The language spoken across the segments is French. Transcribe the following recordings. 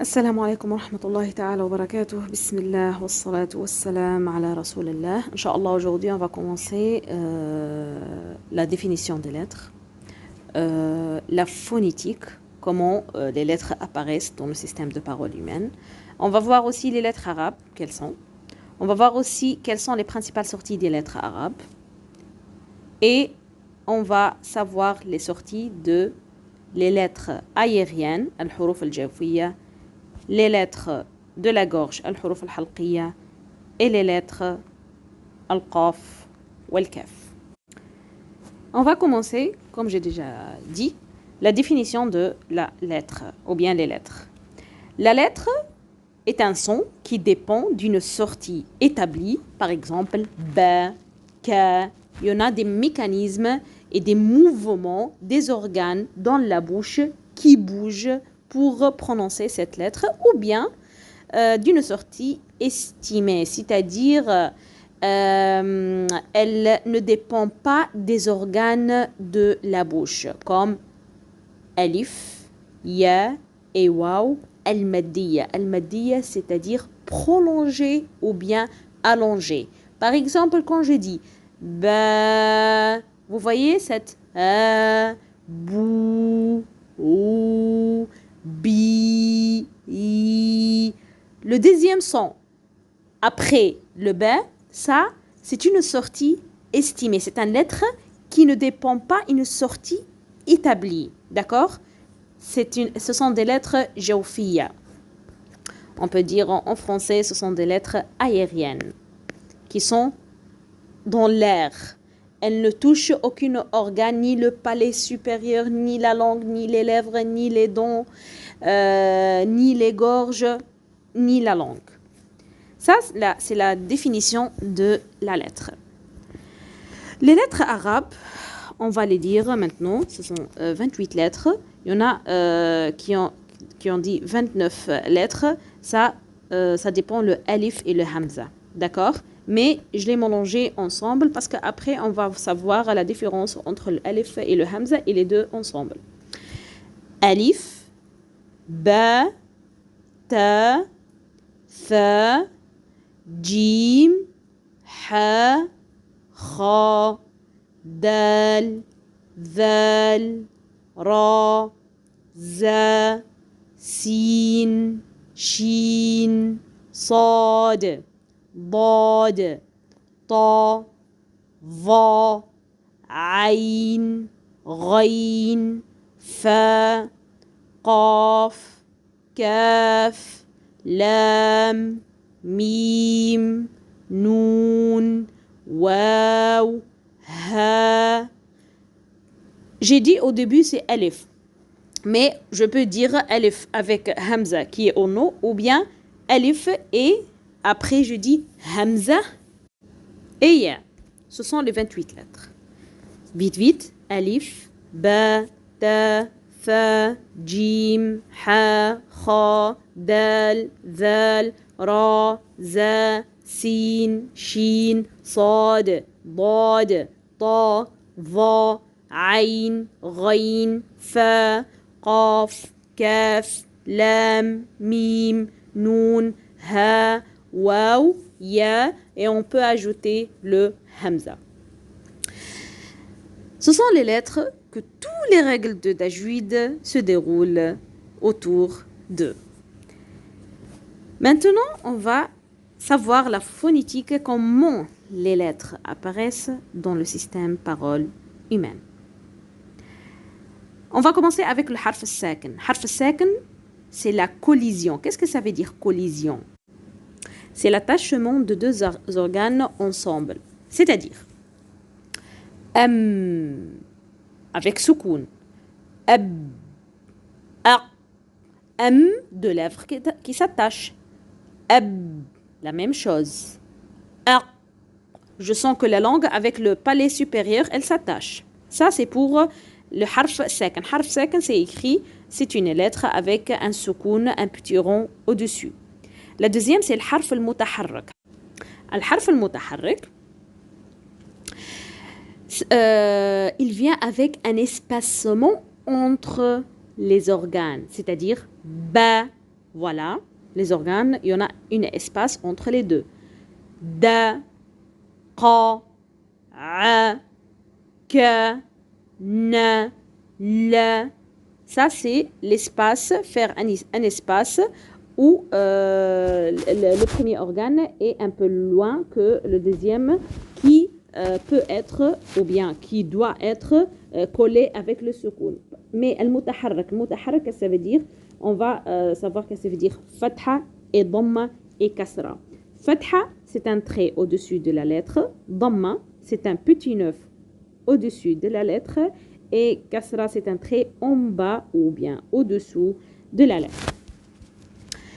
السلام عليكم ورحمة الله ta'ala wa barakatuh. Bismillah wa salatu wa salam ala Rasulillah. Inch'Allah, aujourd'hui, on va commencer la définition des lettres, la phonétique, comment les lettres apparaissent dans le système de parole humaine. On va voir aussi les lettres arabes, quelles sont. On va voir aussi quelles sont les principales sorties des lettres arabes. Et on va savoir les sorties de les lettres aériennes, al-huruf al-jawfiyya, les lettres de la gorge, al-huruf al-halqiyya, et les lettres al-qaf ou al-kaf. On va commencer, comme j'ai déjà dit, la définition de la lettre, ou bien les lettres. La lettre est un son qui dépend d'une sortie établie, par exemple, ba, ka. Il y en a des mécanismes et des mouvements des organes dans la bouche qui bougent pour prononcer cette lettre, ou bien d'une sortie estimée, c'est-à-dire elle ne dépend pas des organes de la bouche, comme alif, ya et waw, al-maddiya. Al-maddiya, c'est-à-dire prolongé ou bien allongé. Par exemple, quand je dis ba, vous voyez cette bou, ou, bi, i. Le deuxième son, après le ba, ça, c'est une sortie estimée. C'est une lettre qui ne dépend pas d'une sortie établie. D'accord? Ce sont des lettres jawfiyya. On peut dire en français, ce sont des lettres aériennes qui sont dans l'air. Elle ne touche aucun organe, ni le palais supérieur, ni la langue, ni les lèvres, ni les dents, ni les gorges, ni la langue. Ça, c'est la définition de la lettre. Les lettres arabes, on va les dire maintenant, ce sont 28 lettres. Il y en a qui ont dit 29 lettres. Ça dépend le alif et le hamza. D'accord? Mais je les mélangé ensemble parce qu'après, on va savoir la différence entre le alif et le hamza et les deux ensemble. Alif, ba, ta, tha, jim, ha, kha, dal, dhal, ra, za, sin, shin, sad, ضاد طا ظا عين غين فا قاف كاف لام ميم نون واو ha. J'ai dit au début c'est alif, mais je peux dire alif avec hamza qui est au nom, ou bien alif et après, je dis Hamza et Ya. Ce sont les 28 lettres. Vite, vite. Alif, Ba, Ta, Tha, Jim, Ha, Kha, Dal, Zal, Ra, Za, Sin, Shin, Sad, Dad, Ta, Va, Ain, Ghain, Fa, Qaf, Kaf, Lam, Mim, Noun, Ha, Waw, Ya, et on peut ajouter le Hamza. Ce sont les lettres que toutes les règles de tajwid se déroulent autour d'eux. Maintenant, on va savoir la phonétique, comment les lettres apparaissent dans le système parole humaine. On va commencer avec le harf al-sakin. Harf al-sakin, c'est la collision. Qu'est-ce que ça veut dire collision? C'est l'attachement de deux organes ensemble. C'est-à-dire, avec soukoun, ab, a, deux lèvres qui s'attachent. Ab, la même chose. A, je sens que la langue avec le palais supérieur, elle s'attache. Ça, c'est pour le harf sakin. Harf sakin, c'est écrit, c'est une lettre avec un soukoun, un petit rond au-dessus. La deuxième, c'est le harf al-mutaharrik. Le harf al-mutaharrik, il vient avec un espacement entre les organes, c'est-à-dire ba, Voilà, les organes, il y en a un espace entre les deux. Da, qa, a, ka, na, la. Ça, c'est l'espace, faire un espace où le premier organe est un peu loin que le deuxième qui peut être, ou bien qui doit être collé avec le soukoun. Mais al-mutaharrak, qu'est-ce que ça veut dire? On va savoir qu'est-ce que ça veut dire fatha et dhamma et kasra. Fatha, c'est un trait au-dessus de la lettre. Dhamma, c'est un petit neuf au-dessus de la lettre. Et kasra, c'est un trait en bas ou bien au-dessous de la lettre.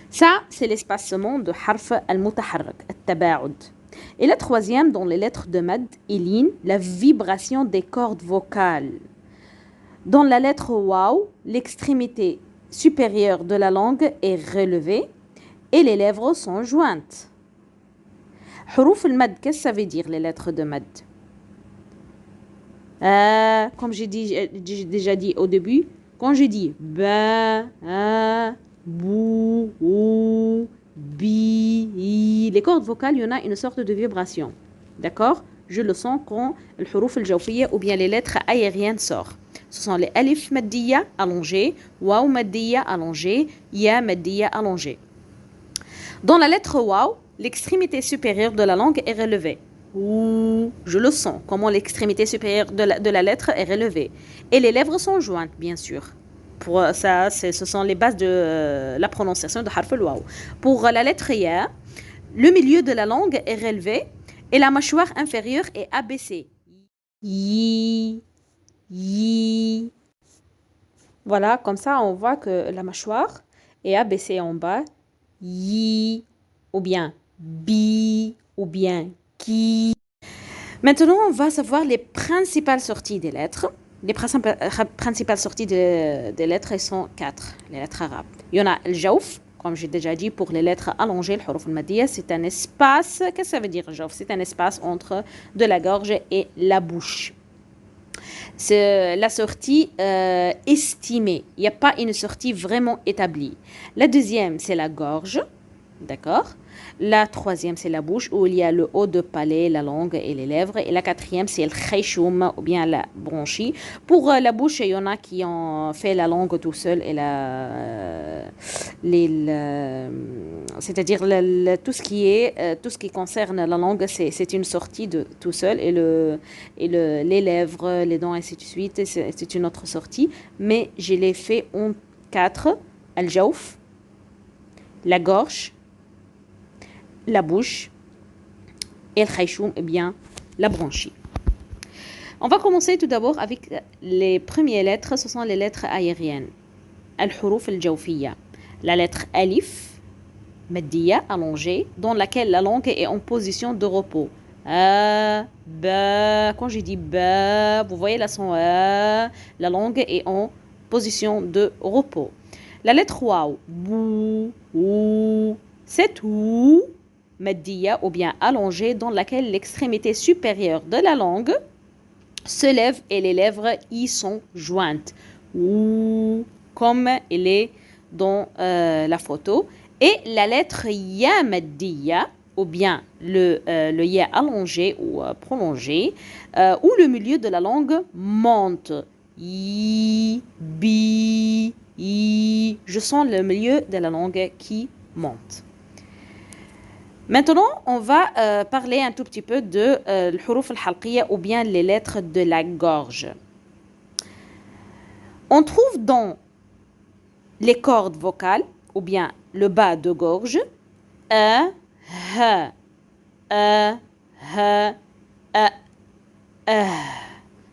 Ça, c'est l'espacement de harf al-mutaharrak, al-tabaoud. Et la troisième, dans les lettres de mad et lin, la vibration des cordes vocales. Dans la lettre waw, l'extrémité supérieure de la langue est relevée et les lèvres sont jointes. Huruf al-mad, qu'est-ce que ça veut dire, les lettres de mad? Comme j'ai déjà dit au début, quand je dis ba, bou, ou, bi, les cordes vocales, il y en a une sorte de vibration. D'accord? Je le sens quand le huruf al-jawfiyya ou bien les lettres aériennes sortent. Ce sont les alif maddiya allongés, waw maddiya allongés, ya maddiya allongés. Dans la lettre waw, l'extrémité supérieure de la langue est relevée. Ouh, je le sens, comment l'extrémité supérieure de la lettre est relevée. Et les lèvres sont jointes, bien sûr. Pour ça, ce sont les bases de la prononciation de harf al-waw. Pour la lettre ya, le milieu de la langue est relevé et la mâchoire inférieure est abaissée. Yi, yi. Voilà, comme ça, on voit que la mâchoire est abaissée en bas. Yi, ou bien bi, ou bien qui. Maintenant, on va savoir les principales sorties des lettres. Les principales sorties des lettres, elles sont 4, les lettres arabes. Il y en a le jaouf, comme j'ai déjà dit, pour les lettres allongées, le huruf al-madiyya, c'est un espace. Qu'est-ce que ça veut dire, jaouf? C'est un espace entre de la gorge et la bouche. C'est la sortie estimée. Il n'y a pas une sortie vraiment établie. La deuxième, c'est la gorge. D'accord? La troisième, c'est la bouche où il y a le haut de palais, la langue et les lèvres. Et la quatrième, c'est le khaychoum ou bien la bronchie. Pour la bouche, il y en a qui ont fait la langue tout seul et c'est-à-dire tout ce qui concerne la langue, c'est une sortie de tout seul et les lèvres, les dents, ainsi de suite, c'est une autre sortie. Mais je l'ai fait en 4, al-jawf, la gorge, la bouche et le khaychoum, eh bien la bronchie. On va commencer tout d'abord avec les premières lettres, ce sont les lettres aériennes. Al-huruf al-jawfiyya. La lettre alif, maddiya, allongée, dans laquelle la langue est en position de repos. Ba, quand je dis ba, vous voyez la son la langue est en position de repos. La lettre waw, bou, ou, c'est tout. Maddiya ou bien allongée dans laquelle l'extrémité supérieure de la langue se lève et les lèvres y sont jointes. Ou comme il est dans la photo. Et la lettre ya maddiya ou bien le ya allongé ou prolongé où le milieu de la langue monte. I, bi, i. Je sens le milieu de la langue qui monte. Maintenant, on va parler un tout petit peu de l'huruf al-halqiyya ou bien les lettres de la gorge. On trouve dans les cordes vocales ou bien le bas de gorge a, ha, a, ha, a.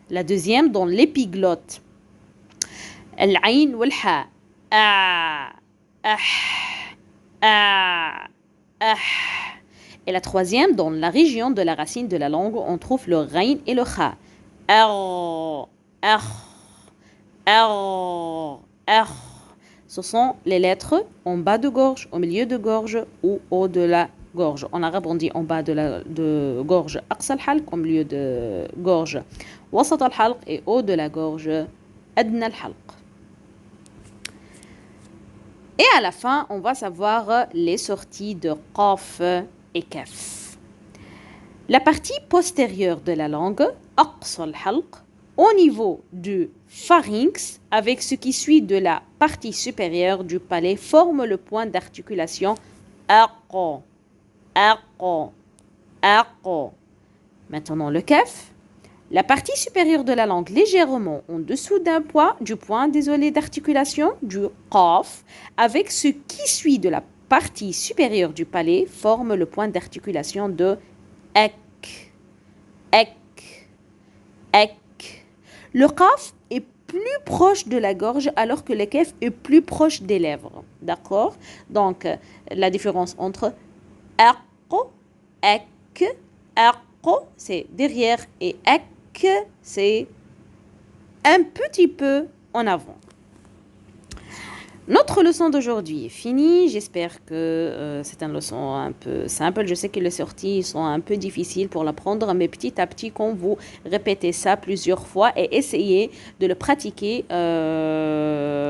La deuxième dans l'épiglotte al-ayn wal-ha a, ah. Et la troisième, dans la région de la racine de la langue, on trouve le rain et le kha. Ce sont les lettres en bas de gorge, au milieu de gorge ou haut de la gorge. En arabe, on dit en bas de gorge aqsa al-halq, au milieu de gorge wasat al-halq et haut de la gorge adna al-halq. Et à la fin, on va savoir les sorties de qaf et kaf. La partie postérieure de la langue, aqsa al-halq, au niveau du pharynx, avec ce qui suit de la partie supérieure du palais, forme le point d'articulation aqo, aqo, aqo. Maintenant le kaf. La partie supérieure de la langue légèrement en dessous du point d'articulation du qaf, avec ce qui suit de la partie supérieure du palais, forme le point d'articulation de ek, ek, ek. Le qaf est plus proche de la gorge alors que le kaf est plus proche des lèvres. D'accord? Donc, la différence entre aqo, ek, aqo, c'est derrière et ek, c'est un petit peu en avant. Notre leçon d'aujourd'hui est finie. J'espère que c'est une leçon un peu simple. Je sais que les sorties sont un peu difficiles pour l'apprendre, mais petit à petit, quand vous répétez ça plusieurs fois et essayez de le pratiquer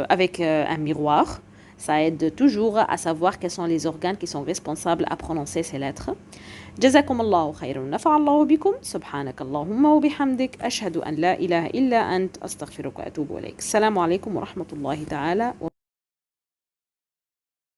avec un miroir, ça aide toujours à savoir quels sont les organes qui sont responsables à prononcer ces lettres. جزاكم الله خيرا ونفع الله بكم سبحانك اللهم وبحمدك أشهد أن لا إله إلا أنت أستغفرك وأتوب إليك السلام عليكم ورحمة الله تعالى